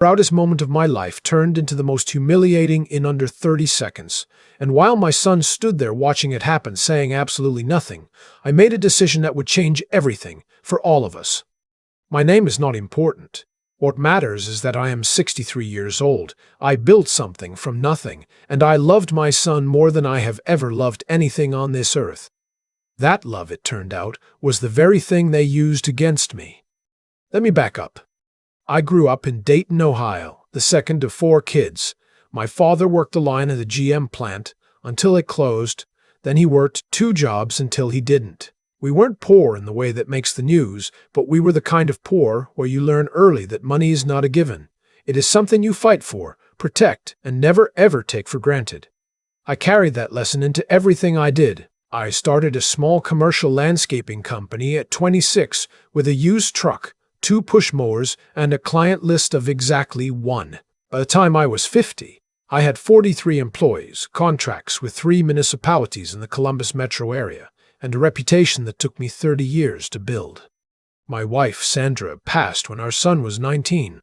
Proudest moment of my life turned into the most humiliating in under 30 seconds. And while my son stood there watching it happen, saying absolutely nothing, I made a decision that would change everything for all of us. My name is not important. What matters is that I am 63 years old. I built something from nothing, and I loved my son more than I have ever loved anything on this earth. That love, it turned out, was the very thing they used against me. Let me back up. I grew up in Dayton, Ohio, the second of 4 kids. My father worked the line at the GM plant until it closed. Then he worked 2 jobs until he didn't. We weren't poor in the way that makes the news, but we were the kind of poor where you learn early that money is not a given. It is something you fight for, protect, and never ever take for granted. I carried that lesson into everything I did. I started a small commercial landscaping company at 26 with a used truck, 2 push mowers, and a client list of exactly 1. By the time I was 50, I had 43 employees, contracts with 3 municipalities in the Columbus metro area, and a reputation that took me 30 years to build. My wife, Sandra, passed when our son was 19.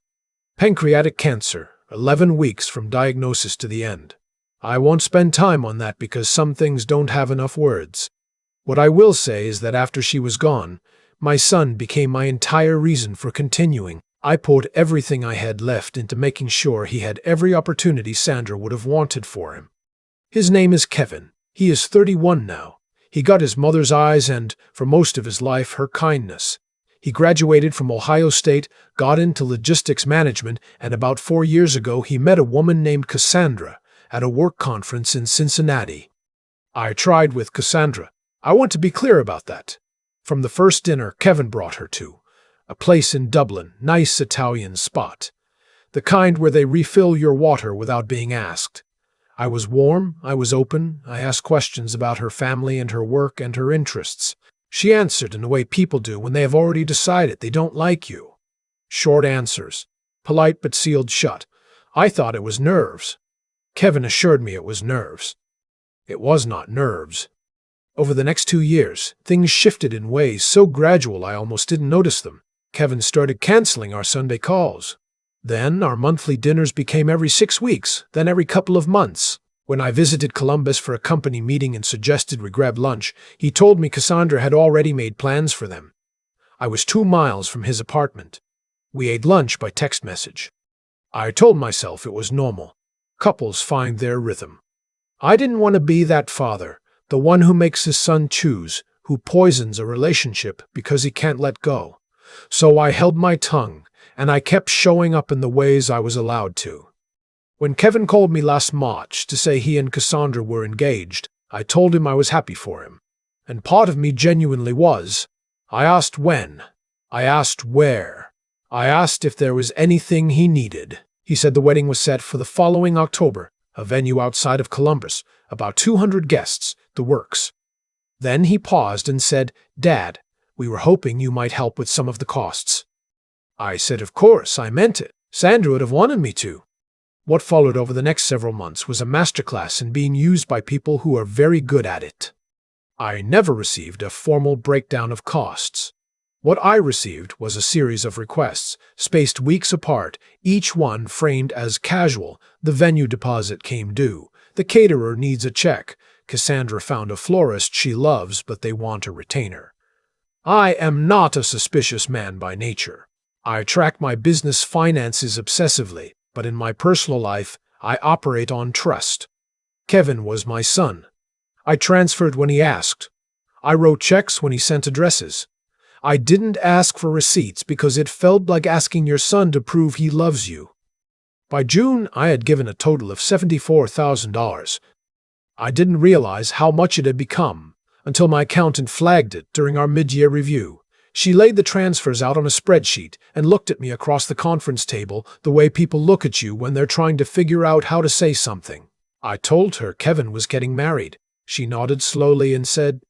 Pancreatic cancer, 11 weeks from diagnosis to the end. I won't spend time on that because some things don't have enough words. What I will say is that after she was gone, my son became my entire reason for continuing. I poured everything I had left into making sure he had every opportunity Sandra would have wanted for him. His name is Kevin. He is 31 now. He got his mother's eyes and, for most of his life, her kindness. He graduated from Ohio State, got into logistics management, and about 4 years ago he met a woman named Cassandra at a work conference in Cincinnati. I tried with Cassandra. I want to be clear about that. From the first dinner Kevin brought her to, a place in Dublin, nice Italian spot. The kind where they refill your water without being asked. I was warm, I was open, I asked questions about her family and her work and her interests. She answered in the way people do when they have already decided they don't like you. Short answers, polite but sealed shut. I thought it was nerves. Kevin assured me it was nerves. It was not nerves. Over the next 2 years, things shifted in ways so gradual I almost didn't notice them. Kevin started canceling our Sunday calls. Then our monthly dinners became every 6 weeks, then every couple of months. When I visited Columbus for a company meeting and suggested we grab lunch, he told me Cassandra had already made plans for them. I was 2 miles from his apartment. We ate lunch by text message. I told myself it was normal. Couples find their rhythm. I didn't want to be that father, the one who makes his son choose, who poisons a relationship because he can't let go. So I held my tongue, and I kept showing up in the ways I was allowed to. When Kevin called me last March to say he and Cassandra were engaged, I told him I was happy for him. And part of me genuinely was. I asked when. I asked where. I asked if there was anything he needed. He said the wedding was set for the following October, a venue outside of Columbus, about 200 guests, the works. Then he paused and said, "Dad, we were hoping you might help with some of the costs." I said, "Of course, I meant it. Sandra would have wanted me to." What followed over the next several months was a masterclass in being used by people who are very good at it. I never received a formal breakdown of costs. What I received was a series of requests, spaced weeks apart, each one framed as casual. The venue deposit came due. The caterer needs a check. Cassandra found a florist she loves, but they want a retainer. I am not a suspicious man by nature. I track my business finances obsessively, but in my personal life, I operate on trust. Kevin was my son. I transferred when he asked. I wrote checks when he sent addresses. I didn't ask for receipts because it felt like asking your son to prove he loves you. By June, I had given a total of $74,000. I didn't realize how much it had become until my accountant flagged it during our mid-year review. She laid the transfers out on a spreadsheet and looked at me across the conference table the way people look at you when they're trying to figure out how to say something. I told her Kevin was getting married. She nodded slowly and said,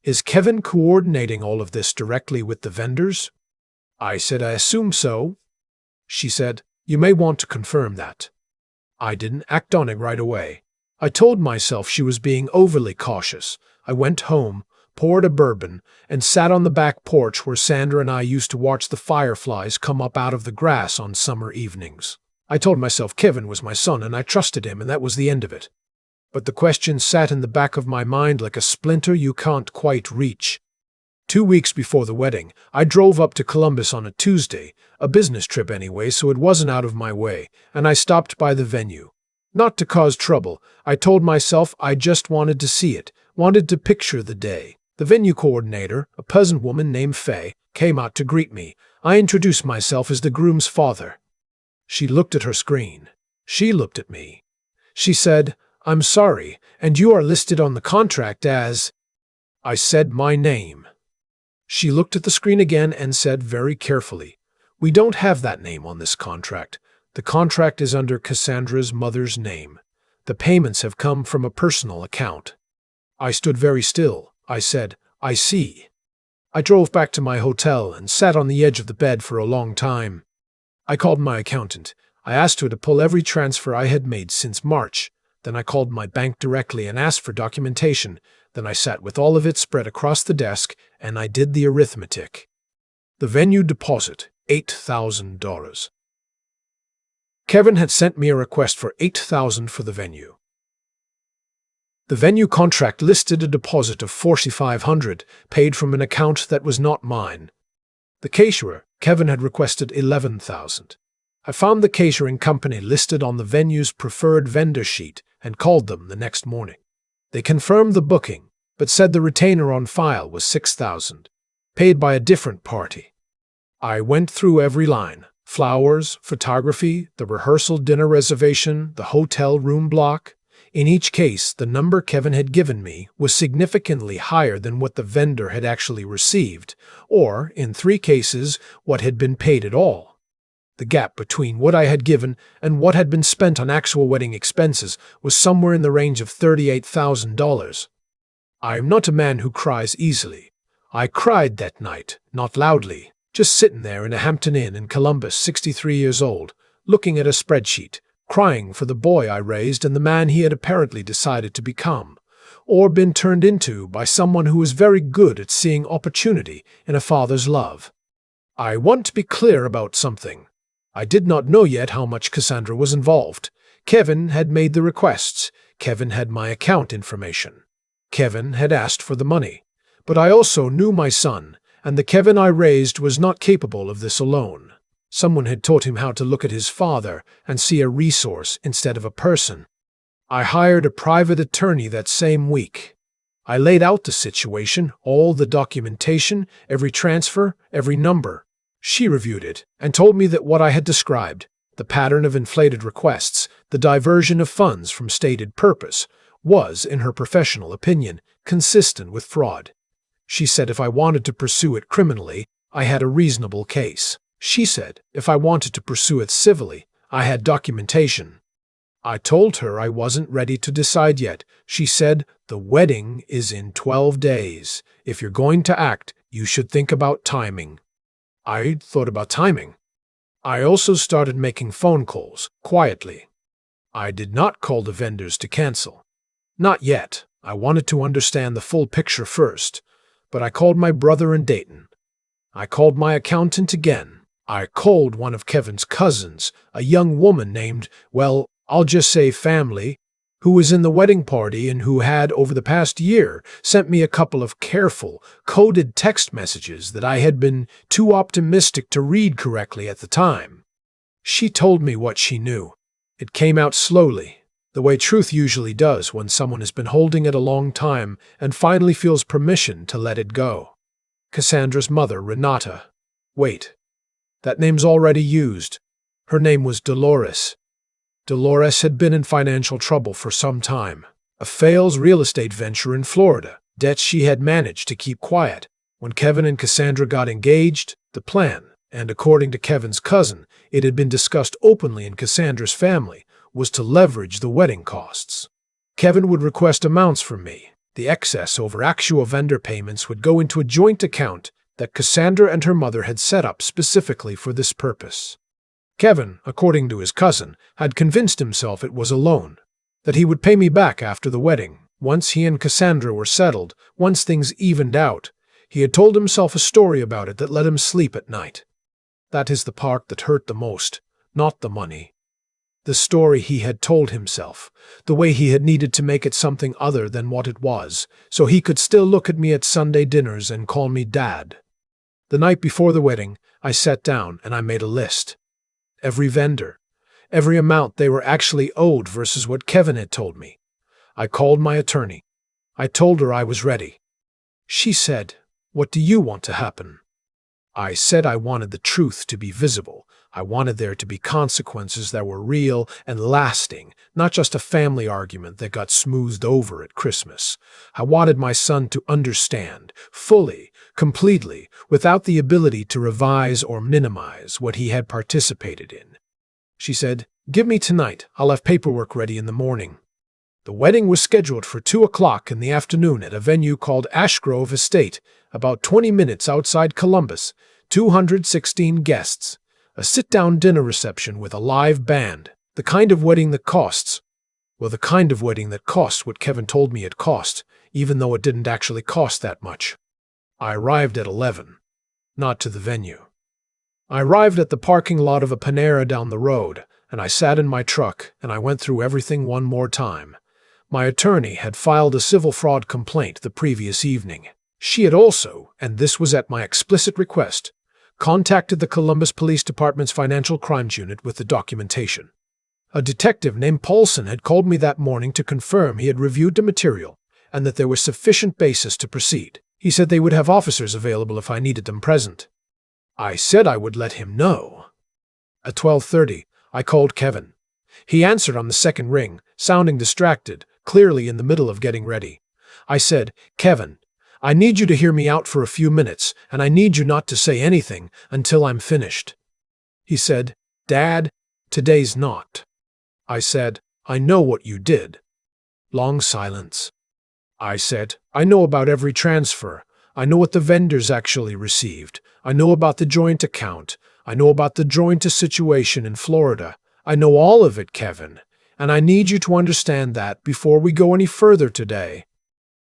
"Is Kevin coordinating all of this directly with the vendors?" I said, "I assume so." She said, "You may want to confirm that." I didn't act on it right away. I told myself she was being overly cautious. I went home, poured a bourbon, and sat on the back porch where Sandra and I used to watch the fireflies come up out of the grass on summer evenings. I told myself Kevin was my son and I trusted him, and that was the end of it. But the question sat in the back of my mind like a splinter you can't quite reach. 2 weeks before the wedding, I drove up to Columbus on a Tuesday, a business trip anyway, so it wasn't out of my way, and I stopped by the venue. Not to cause trouble, I told myself I just wanted to see it, wanted to picture the day. The venue coordinator, a pleasant woman named Faye, came out to greet me. I introduced myself as the groom's father. She looked at her screen. She looked at me. She said, "I'm sorry, and you are listed on the contract as—" I said my name. She looked at the screen again and said very carefully, "We don't have that name on this contract. The contract is under Cassandra's mother's name. The payments have come from a personal account." I stood very still. I said, "I see." I drove back to my hotel and sat on the edge of the bed for a long time. I called my accountant. I asked her to pull every transfer I had made since March. Then I called my bank directly and asked for documentation. Then I sat with all of it spread across the desk, and I did the arithmetic. The venue deposit, $8,000. Kevin had sent me a request for $8,000 for the venue. The venue contract listed a deposit of $4,500, paid from an account that was not mine. The caterer, Kevin, had requested $11,000. I found the catering company listed on the venue's preferred vendor sheet and called them the next morning. They confirmed the booking, but said the retainer on file was $6,000, paid by a different party. I went through every line: flowers, photography, the rehearsal dinner reservation, the hotel room block. In each case, the number Kevin had given me was significantly higher than what the vendor had actually received, or, in 3 cases, what had been paid at all. The gap between what I had given and what had been spent on actual wedding expenses was somewhere in the range of $38,000. I am not a man who cries easily. I cried that night, not loudly, just sitting there in a Hampton Inn in Columbus, 63 years old, looking at a spreadsheet, crying for the boy I raised and the man he had apparently decided to become, or been turned into by someone who was very good at seeing opportunity in a father's love. I want to be clear about something. I did not know yet how much Cassandra was involved. Kevin had made the requests. Kevin had my account information. Kevin had asked for the money. But I also knew my son, and the Kevin I raised was not capable of this alone. Someone had taught him how to look at his father and see a resource instead of a person. I hired a private attorney that same week. I laid out the situation, all the documentation, every transfer, every number. She reviewed it and told me that what I had described, the pattern of inflated requests, the diversion of funds from stated purpose, was, in her professional opinion, consistent with fraud. She said if I wanted to pursue it criminally, I had a reasonable case. She said if I wanted to pursue it civilly, I had documentation. I told her I wasn't ready to decide yet. She said, "The wedding is in 12 days. If you're going to act, you should think about timing." I thought about timing. I also started making phone calls, quietly. I did not call the vendors to cancel. Not yet. I wanted to understand the full picture first. But I called my brother in Dayton. I called my accountant again. I called one of Kevin's cousins, a young woman named, well, I'll just say Family, who was in the wedding party and who had, over the past year, sent me a couple of careful, coded text messages that I had been too optimistic to read correctly at the time. She told me what she knew. It came out slowly, the way truth usually does when someone has been holding it a long time and finally feels permission to let it go. Cassandra's mother, Renata. Wait. That name's already used. Her name was Dolores. Dolores had been in financial trouble for some time. A failed real estate venture in Florida, debts she had managed to keep quiet. When Kevin and Cassandra got engaged, the plan, and according to Kevin's cousin, it had been discussed openly in Cassandra's family, was to leverage the wedding costs. Kevin would request amounts from me. The excess over actual vendor payments would go into a joint account that Cassandra and her mother had set up specifically for this purpose. Kevin, according to his cousin, had convinced himself it was a loan, that he would pay me back after the wedding, once he and Cassandra were settled, once things evened out. He had told himself a story about it that let him sleep at night. That is the part that hurt the most, not the money. The story he had told himself, the way he had needed to make it something other than what it was, so he could still look at me at Sunday dinners and call me Dad. The night before the wedding, I sat down and I made a list. Every vendor, every amount they were actually owed versus what Kevin had told me. I called my attorney. I told her I was ready. She said, "What do you want to happen?" I said I wanted the truth to be visible. I wanted there to be consequences that were real and lasting, not just a family argument that got smoothed over at Christmas. I wanted my son to understand, fully, completely, without the ability to revise or minimize what he had participated in. She said, "Give me tonight. I'll have paperwork ready in the morning." The wedding was scheduled for 2 o'clock in the afternoon at a venue called Ashgrove Estate, about 20 minutes outside Columbus, 216 guests, a sit-down dinner reception with a live band, the kind of wedding that costs. Well, the kind of wedding that cost what Kevin told me it cost, even though it didn't actually cost that much. I arrived at 11, not to the venue. I arrived at the parking lot of a Panera down the road, and I sat in my truck and I went through everything one more time. My attorney had filed a civil fraud complaint the previous evening. She had also, and this was at my explicit request, contacted the Columbus Police Department's Financial Crimes Unit with the documentation. A detective named Paulson had called me that morning to confirm he had reviewed the material and that there was sufficient basis to proceed. He said they would have officers available if I needed them present. I said I would let him know. At 12:30, I called Kevin. He answered on the second ring, sounding distracted, clearly in the middle of getting ready. I said, "Kevin, I need you to hear me out for a few minutes, and I need you not to say anything until I'm finished." He said, "Dad, today's not." I said, "I know what you did." Long silence. I said, "I know about every transfer. I know what the vendors actually received. I know about the joint account. I know about the joint situation in Florida. I know all of it, Kevin, and I need you to understand that before we go any further today."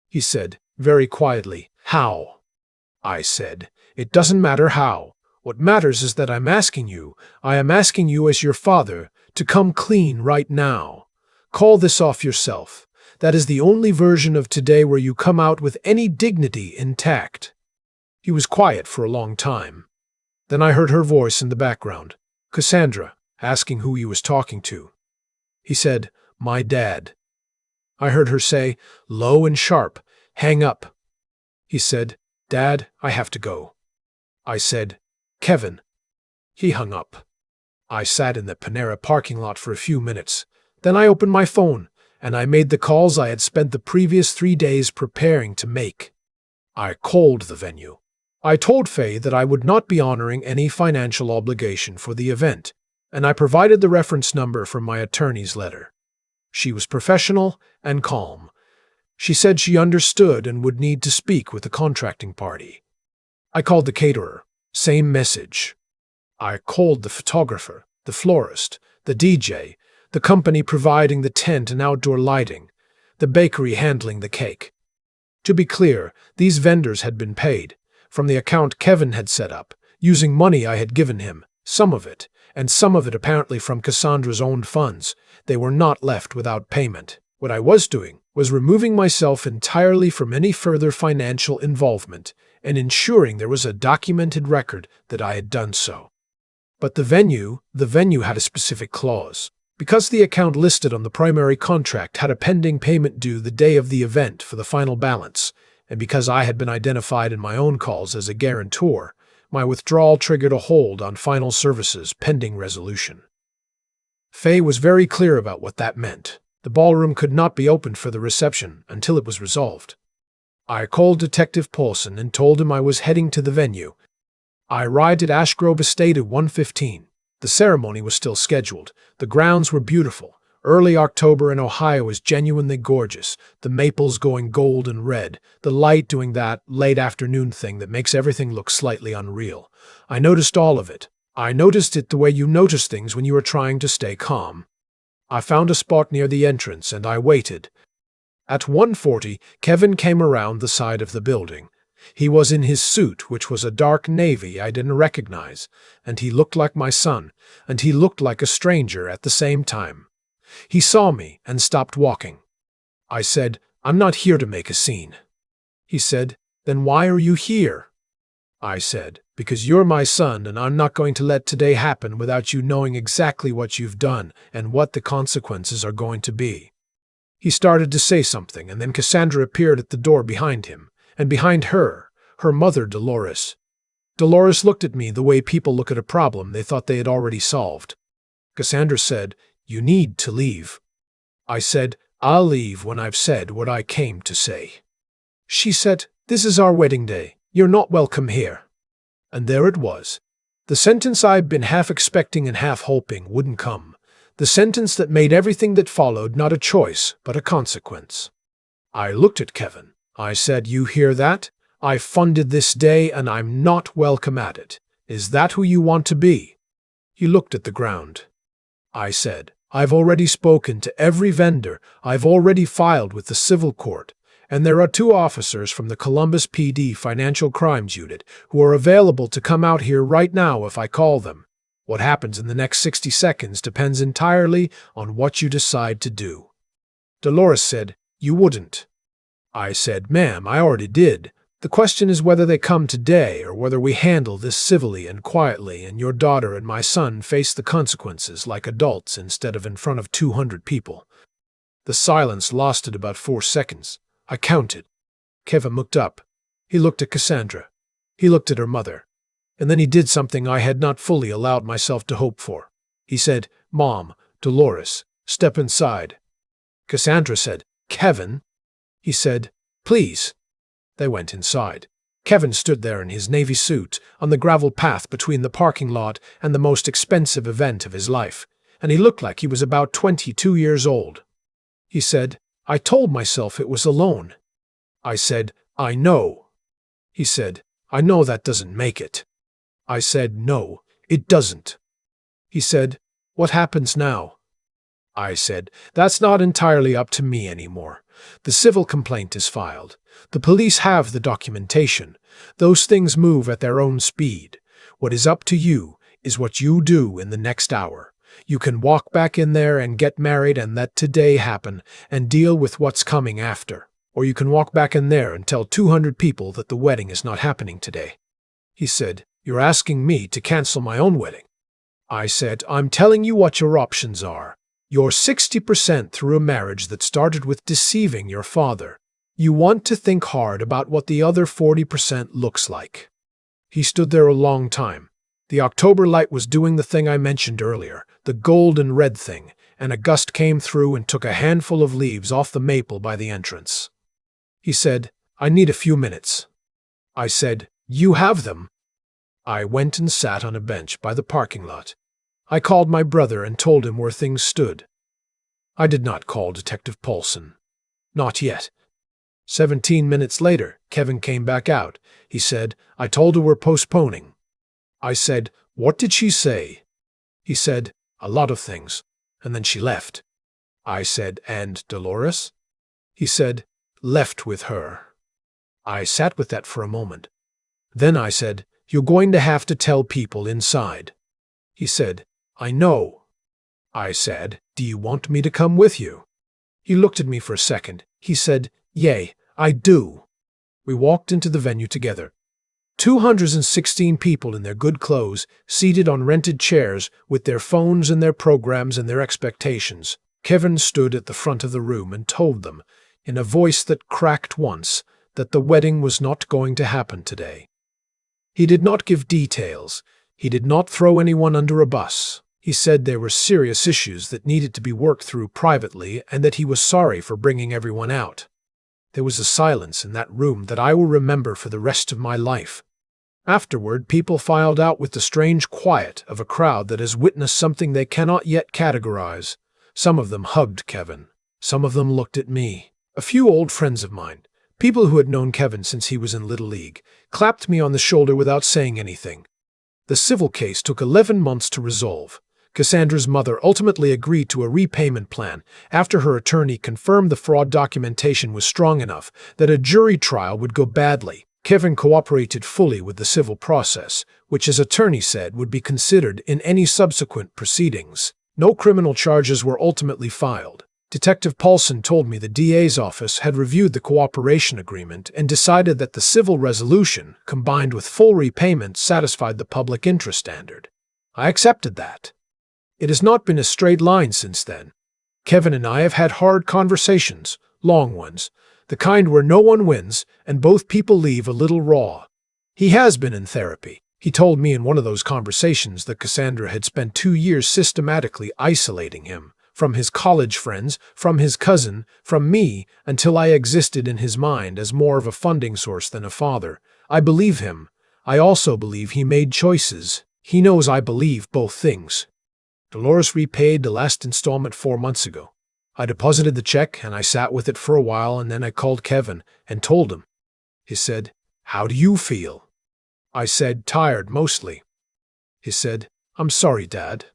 He said, very quietly, "How?" I said, "It doesn't matter how. What matters is that I am asking you as your father, to come clean right now. Call this off yourself. That is the only version of today where you come out with any dignity intact." He was quiet for a long time. Then I heard her voice in the background, Cassandra, asking who he was talking to. He said, "My dad." I heard her say, low and sharp, "Hang up." He said, "Dad, I have to go." I said, "Kevin." He hung up. I sat in the Panera parking lot for a few minutes. Then I opened my phone, and I made the calls I had spent the previous 3 days preparing to make. I called the venue. I told Faye that I would not be honoring any financial obligation for the event, and I provided the reference number from my attorney's letter. She was professional and calm. She said she understood and would need to speak with the contracting party. I called the caterer. Same message. I called the photographer, the florist, the DJ, the company providing the tent and outdoor lighting, the bakery handling the cake. To be clear, these vendors had been paid, from the account Kevin had set up, using money I had given him, some of it, and some of it apparently from Cassandra's own funds. They were not left without payment. What I was doing was removing myself entirely from any further financial involvement and ensuring there was a documented record that I had done so. But the venue had a specific clause. Because the account listed on the primary contract had a pending payment due the day of the event for the final balance, and because I had been identified in my own calls as a guarantor, my withdrawal triggered a hold on final services pending resolution. Faye was very clear about what that meant. The ballroom could not be opened for the reception until it was resolved. I called Detective Paulson and told him I was heading to the venue. I arrived at Ashgrove Estate at 1:15. The ceremony was still scheduled. The grounds were beautiful. Early October in Ohio is genuinely gorgeous, the maples going gold and red, the light doing that late afternoon thing that makes everything look slightly unreal. I noticed all of it. I noticed it the way you notice things when you are trying to stay calm. I found a spot near the entrance and I waited. At 1:40, Kevin came around the side of the building. He was in his suit, which was a dark navy I didn't recognize, and he looked like my son, and he looked like a stranger at the same time. He saw me and stopped walking. I said, "I'm not here to make a scene." He said, "Then why are you here?" I said, "Because you're my son, and I'm not going to let today happen without you knowing exactly what you've done and what the consequences are going to be." He started to say something, and then Cassandra appeared at the door behind him, and behind her, her mother, Dolores. Dolores looked at me the way people look at a problem they thought they had already solved. Cassandra said, "You need to leave." I said, "I'll leave when I've said what I came to say." She said, "This is our wedding day. You're not welcome here." And there it was. The sentence I'd been half expecting and half hoping wouldn't come. The sentence that made everything that followed not a choice, but a consequence. I looked at Kevin. I said, "You hear that? I funded this day and I'm not welcome at it. Is that who you want to be?" He looked at the ground. I said, "I've already spoken to every vendor. I've already filed with the civil court. And there are 2 officers from the Columbus PD Financial Crimes Unit who are available to come out here right now if I call them. What happens in the next 60 seconds depends entirely on what you decide to do." Dolores said, "You wouldn't." I said, "Ma'am, I already did. The question is whether they come today or whether we handle this civilly and quietly and your daughter and my son face the consequences like adults instead of in front of 200 people. The silence lasted about 4 seconds. I counted. Kevin looked up. He looked at Cassandra. He looked at her mother. And then he did something I had not fully allowed myself to hope for. He said, "Mom, Dolores, step inside." Cassandra said, "Kevin?" He said, "Please." They went inside. Kevin stood there in his navy suit on the gravel path between the parking lot and the most expensive event of his life, and he looked like he was about 22 years old. He said, "I told myself it was alone." I said, "I know." He said, "I know that doesn't make it." I said, "No, it doesn't." He said, "What happens now?" I said, "That's not entirely up to me anymore. The civil complaint is filed. The police have the documentation. Those things move at their own speed. What is up to you is what you do in the next hour. You can walk back in there and get married and let today happen and deal with what's coming after. Or you can walk back in there and tell 200 people that the wedding is not happening today." He said, "You're asking me to cancel my own wedding." I said, "I'm telling you what your options are. You're 60% through a marriage that started with deceiving your father. You want to think hard about what the other 40% looks like." He stood there a long time. The October light was doing the thing I mentioned earlier, the gold and red thing, and a gust came through and took a handful of leaves off the maple by the entrance. He said, "I need a few minutes." I said, "You have them." I went and sat on a bench by the parking lot. I called my brother and told him where things stood. I did not call Detective Paulson. Not yet. 17 minutes later, Kevin came back out. He said, "I told her we're postponing." I said, "What did she say?" He said, "A lot of things, and then she left." I said, "And Dolores?" He said, "Left with her." I sat with that for a moment. Then I said, "You're going to have to tell people inside." He said, "I know." I said, "Do you want me to come with you?" He looked at me for a second. He said, "Yay, I do." We walked into the venue together. 216 people in their good clothes, seated on rented chairs with their phones and their programs and their expectations. Kevin stood at the front of the room and told them, in a voice that cracked once, that the wedding was not going to happen today. He did not give details. He did not throw anyone under a bus. He said there were serious issues that needed to be worked through privately and that he was sorry for bringing everyone out. There was a silence in that room that I will remember for the rest of my life. Afterward, people filed out with the strange quiet of a crowd that has witnessed something they cannot yet categorize. Some of them hugged Kevin. Some of them looked at me. A few old friends of mine, people who had known Kevin since he was in Little League, clapped me on the shoulder without saying anything. The civil case took 11 months to resolve. Cassandra's mother ultimately agreed to a repayment plan after her attorney confirmed the fraud documentation was strong enough that a jury trial would go badly. Kevin cooperated fully with the civil process, which his attorney said would be considered in any subsequent proceedings. No criminal charges were ultimately filed. Detective Paulson told me the DA's office had reviewed the cooperation agreement and decided that the civil resolution, combined with full repayment, satisfied the public interest standard. I accepted that. It has not been a straight line since then. Kevin and I have had hard conversations, long ones, the kind where no one wins and both people leave a little raw. He has been in therapy. He told me in one of those conversations that Cassandra had spent 2 years systematically isolating him, from his college friends, from his cousin, from me, until I existed in his mind as more of a funding source than a father. I believe him. I also believe he made choices. He knows I believe both things. Dolores repaid the last installment 4 months ago. I deposited the check and I sat with it for a while, and then I called Kevin and told him. He said, "How do you feel?" I said, "Tired, mostly." He said, "I'm sorry, Dad."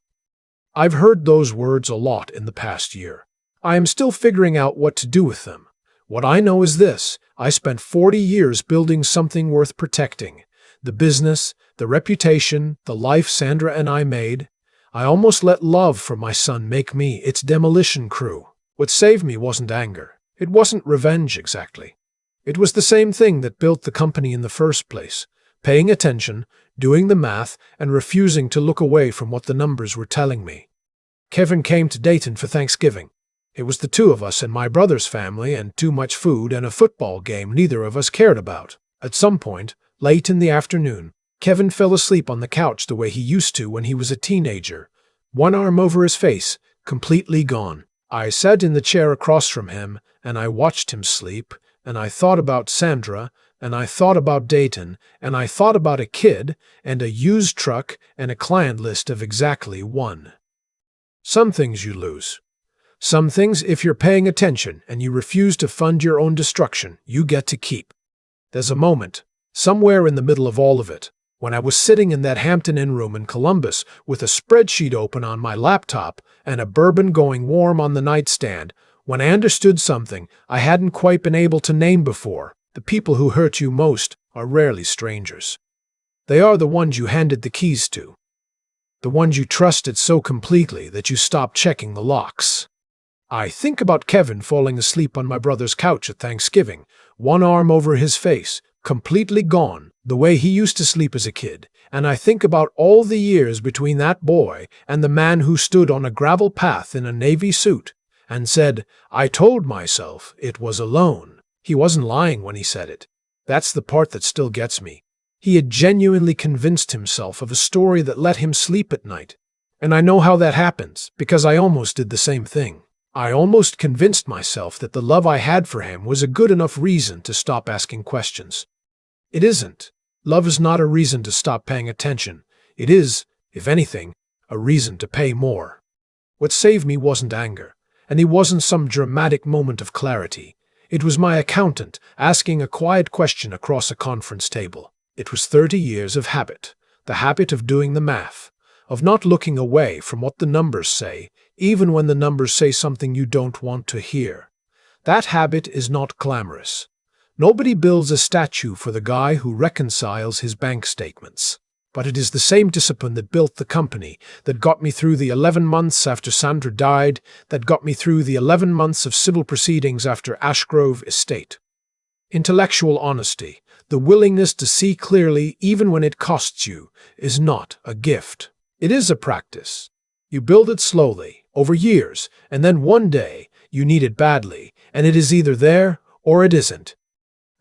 I've heard those words a lot in the past year. I am still figuring out what to do with them. What I know is this: I spent 40 years building something worth protecting. The business, the reputation, the life Sandra and I made. I almost let love for my son make me its demolition crew. What saved me wasn't anger. It wasn't revenge exactly. It was the same thing that built the company in the first place: paying attention, doing the math, and refusing to look away from what the numbers were telling me. Kevin came to Dayton for Thanksgiving. It was the two of us and my brother's family, and too much food and a football game neither of us cared about. At some point, late in the afternoon, Kevin fell asleep on the couch the way he used to when he was a teenager, one arm over his face, completely gone. I sat in the chair across from him, and I watched him sleep, and I thought about Sandra, and I thought about Dayton, and I thought about a kid, and a used truck, and a client list of exactly one. Some things you lose. Some things, if you're paying attention and you refuse to fund your own destruction, you get to keep. There's a moment, somewhere in the middle of all of it, when I was sitting in that Hampton Inn room in Columbus with a spreadsheet open on my laptop and a bourbon going warm on the nightstand, when I understood something I hadn't quite been able to name before. The people who hurt you most are rarely strangers. They are the ones you handed the keys to. The ones you trusted so completely that you stopped checking the locks. I think about Kevin falling asleep on my brother's couch at Thanksgiving, one arm over his face, completely gone, the way he used to sleep as a kid, and I think about all the years between that boy and the man who stood on a gravel path in a navy suit and said, "I told myself it was alone." He wasn't lying when he said it. That's the part that still gets me. He had genuinely convinced himself of a story that let him sleep at night. And I know how that happens, because I almost did the same thing. I almost convinced myself that the love I had for him was a good enough reason to stop asking questions. It isn't. Love is not a reason to stop paying attention. It is, if anything, a reason to pay more. What saved me wasn't anger, and it wasn't some dramatic moment of clarity. It was my accountant asking a quiet question across a conference table. It was 30 years of habit, the habit of doing the math, of not looking away from what the numbers say, even when the numbers say something you don't want to hear. That habit is not glamorous. Nobody builds a statue for the guy who reconciles his bank statements. But it is the same discipline that built the company, that got me through the 11 months after Sandra died, that got me through the 11 months of civil proceedings after Ashgrove Estate. Intellectual honesty, the willingness to see clearly even when it costs you, is not a gift. It is a practice. You build it slowly, over years, and then one day you need it badly, and it is either there or it isn't.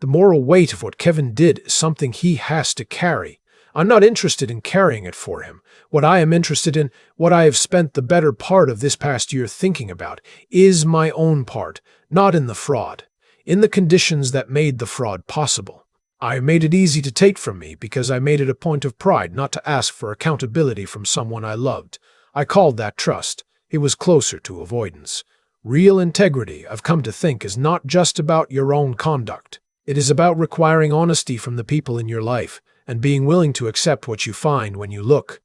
The moral weight of what Kevin did is something he has to carry. I'm not interested in carrying it for him. What I am interested in, what I have spent the better part of this past year thinking about, is my own part, not in the fraud, in the conditions that made the fraud possible. I made it easy to take from me because I made it a point of pride not to ask for accountability from someone I loved. I called that trust. It was closer to avoidance. Real integrity, I've come to think, is not just about your own conduct. It is about requiring honesty from the people in your life, and being willing to accept what you find when you look.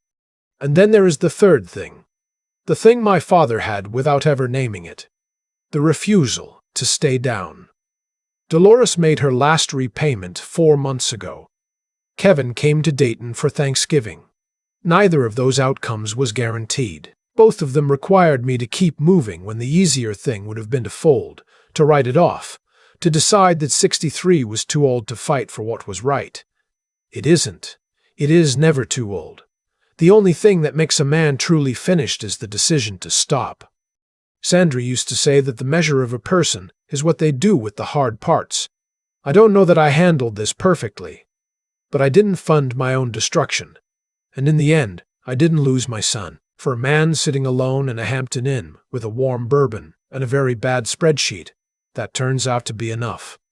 And then there is the third thing. The thing my father had without ever naming it. The refusal to stay down. Dolores made her last repayment 4 months ago. Kevin came to Dayton for Thanksgiving. Neither of those outcomes was guaranteed. Both of them required me to keep moving when the easier thing would have been to fold, to write it off, to decide that 63 was too old to fight for what was right. It isn't. It is never too old. The only thing that makes a man truly finished is the decision to stop. Sandra used to say that the measure of a person is what they do with the hard parts. I don't know that I handled this perfectly, but I didn't fund my own destruction. And in the end, I didn't lose my son. For a man sitting alone in a Hampton Inn with a warm bourbon and a very bad spreadsheet, that turns out to be enough.